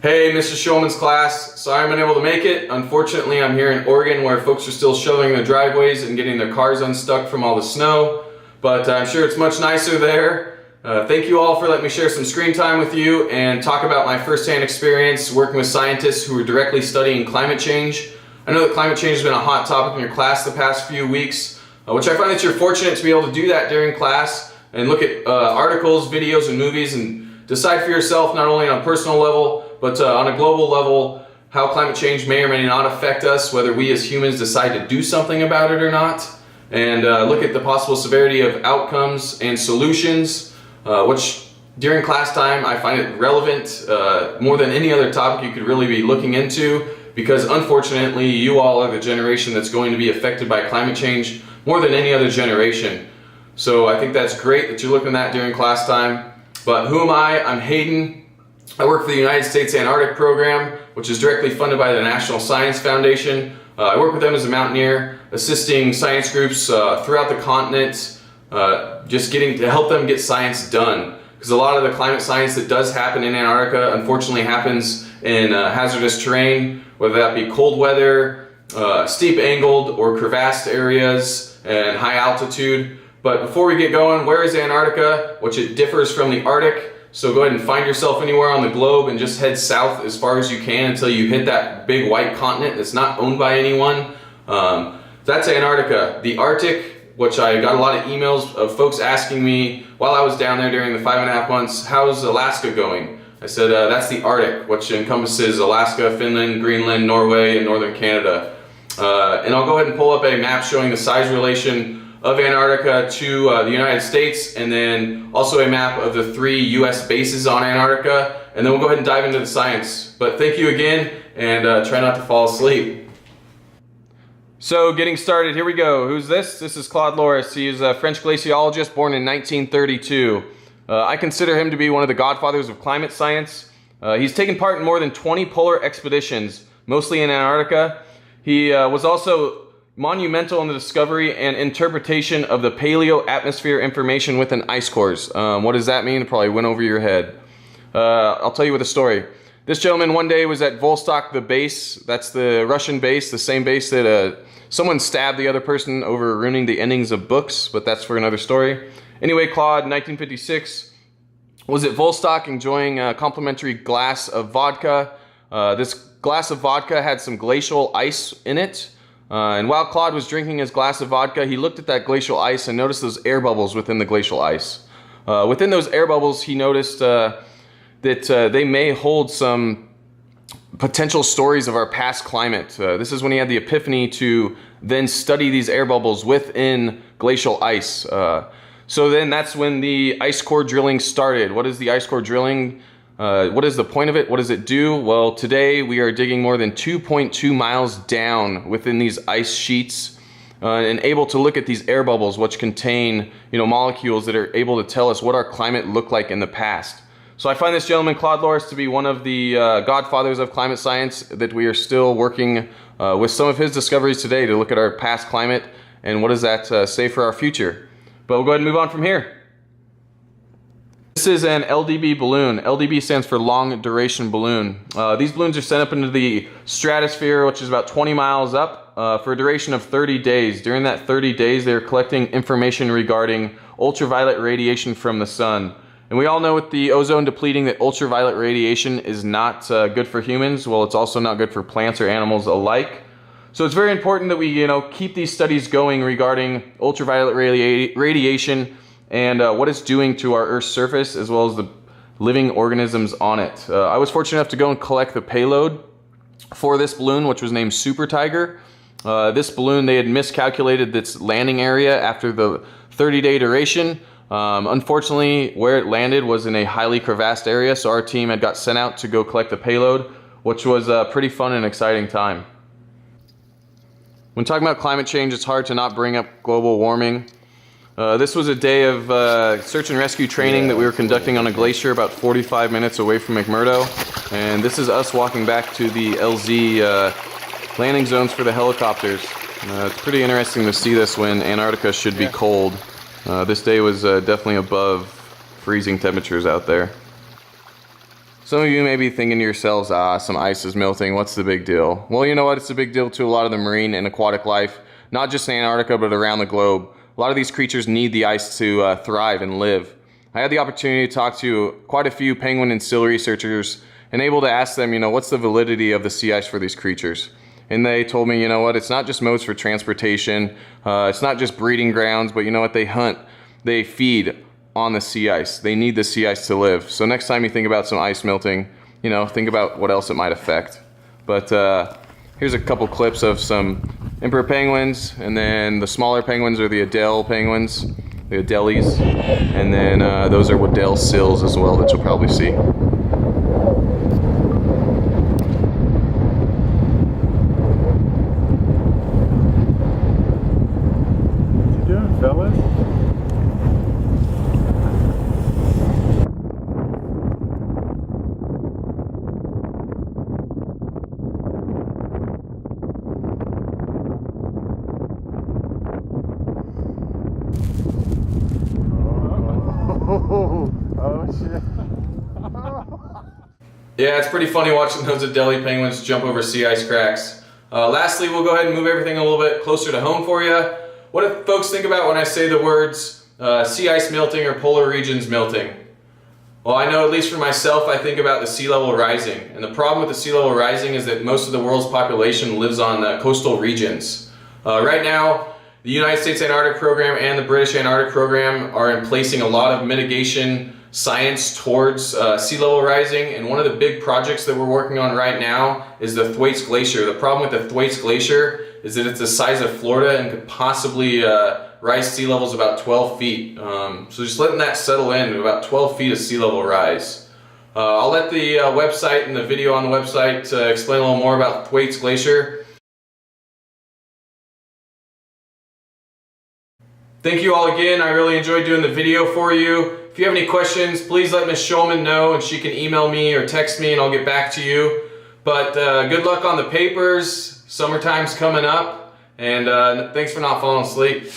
Hey, Mr. Schulman's class. Sorry I'm unable to make it. Unfortunately, I'm here in Oregon where folks are still shoveling their driveways and getting their cars unstuck from all the snow, but I'm sure it's much nicer there. Thank you all for letting me share some screen time with you and talk about my firsthand experience working with scientists who are directly studying climate change. I know that climate change has been a hot topic in your class the past few weeks, which I find that you're fortunate to be able to do that during class and look at articles, videos, and movies and decide for yourself, not only on a personal level, but on a global level, how climate change may or may not affect us, whether we as humans decide to do something about it or not, and look at the possible severity of outcomes and solutions, which during class time I find it relevant more than any other topic you could really be looking into, because unfortunately you all are the generation that's going to be affected by climate change more than any other generation. So I think that's great that you're looking at that during class time. But who am I? I'm Hayden. I work for the United States Antarctic Program, which is directly funded by the National Science Foundation. I work with them as a mountaineer, assisting science groups throughout the continent, just getting to help them get science done. Because a lot of the climate science that does happen in Antarctica unfortunately happens in hazardous terrain, whether that be cold weather, steep angled or crevassed areas, and high altitude. But before we get going, where is Antarctica? Which it differs from the Arctic. So go ahead and find yourself anywhere on the globe and just head south as far as you can until you hit that big white continent that's not owned by anyone. That's Antarctica. The Arctic, which I got a lot of emails of folks asking me while I was down there during the 5.5 months, how's Alaska going? I said, that's the Arctic, which encompasses Alaska, Finland, Greenland, Norway, and northern Canada. And I'll go ahead and pull up a map showing the size relation of Antarctica to the United States, and then also a map of the 3 US bases on Antarctica, and then we'll go ahead and dive into the science. But thank you again, and try not to fall asleep. So getting started, here we go. Who's this? This is Claude Loris. He is a French glaciologist born in 1932. I consider him to be one of the godfathers of climate science. He's taken part in more than 20 polar expeditions, mostly in Antarctica. He was also monumental in the discovery and interpretation of the paleo-atmosphere information within ice cores. What does that mean? It probably went over your head. I'll tell you with a story. This gentleman one day was at Vostok, the base. That's the Russian base, the same base that someone stabbed the other person over ruining the endings of books, but that's for another story. Anyway, Claude, 1956, was at Vostok enjoying a complimentary glass of vodka. This glass of vodka had some glacial ice in it. And while Claude was drinking his glass of vodka, he looked at that glacial ice and noticed those air bubbles within the glacial ice. Within those air bubbles, he noticed that they may hold some potential stories of our past climate. This is when he had the epiphany to then study these air bubbles within glacial ice. So then that's when the ice core drilling started. What is the ice core drilling? What is the point of it? What does it do? Well, today we are digging more than 2.2 miles down within these ice sheets and able to look at these air bubbles, which contain, molecules that are able to tell us what our climate looked like in the past. So I find this gentleman, Claude Loris, to be one of the godfathers of climate science, that we are still working with some of his discoveries today to look at our past climate and what does that say for our future. But we'll go ahead and move on from here. This is an LDB balloon. LDB stands for long duration balloon. These balloons are sent up into the stratosphere, which is about 20 miles up, for a duration of 30 days. During that 30 days, they're collecting information regarding ultraviolet radiation from the sun. And we all know with the ozone depleting that ultraviolet radiation is not good for humans. Well, it's also not good for plants or animals alike. So it's very important that we, keep these studies going regarding ultraviolet radiation and what it's doing to our Earth's surface, as well as the living organisms on it. I was fortunate enough to go and collect the payload for this balloon, which was named Super Tiger. This balloon, they had miscalculated its landing area after the 30-day duration. Unfortunately, where it landed was in a highly crevassed area, so our team had got sent out to go collect the payload, which was a pretty fun and exciting time. When talking about climate change, it's hard to not bring up global warming. This was a day of search and rescue training that we were conducting on a glacier about 45 minutes away from McMurdo. And this is us walking back to the LZ landing zones for the helicopters. It's pretty interesting to see this when Antarctica should be cold. This day was definitely above freezing temperatures out there. Some of you may be thinking to yourselves, some ice is melting, what's the big deal? Well, you know what, it's a big deal to a lot of the marine and aquatic life, not just in Antarctica, but around the globe. A lot of these creatures need the ice to thrive and live. I had the opportunity to talk to quite a few penguin and seal researchers and able to ask them, what's the validity of the sea ice for these creatures? And they told me, it's not just modes for transportation, it's not just breeding grounds, but they hunt, they feed on the sea ice. They need the sea ice to live. So next time you think about some ice melting, think about what else it might affect. But here's a couple clips of some emperor penguins, and then the smaller penguins are the Adele penguins, the Adelies, and then those are Waddell sills as well that you'll probably see. What you doing, fellas? Oh shit. Yeah, it's pretty funny watching those Adelie penguins jump over sea ice cracks. Lastly, we'll go ahead and move everything a little bit closer to home for you. What do folks think about when I say the words sea ice melting or polar regions melting? Well, I know at least for myself, I think about the sea level rising. And the problem with the sea level rising is that most of the world's population lives on coastal regions. Right now, the United States Antarctic Program and the British Antarctic Program are placing a lot of mitigation science towards sea level rising, and one of the big projects that we're working on right now is the Thwaites Glacier. The problem with the Thwaites Glacier is that it's the size of Florida and could possibly rise sea levels about 12 feet. So just letting that settle in, about 12 feet of sea level rise. I'll let the website and the video on the website explain a little more about Thwaites Glacier. Thank you all again. I really enjoyed doing the video for you. If you have any questions, please let Ms. Schulman know, and she can email me or text me and I'll get back to you. But good luck on the papers. Summertime's coming up, and thanks for not falling asleep.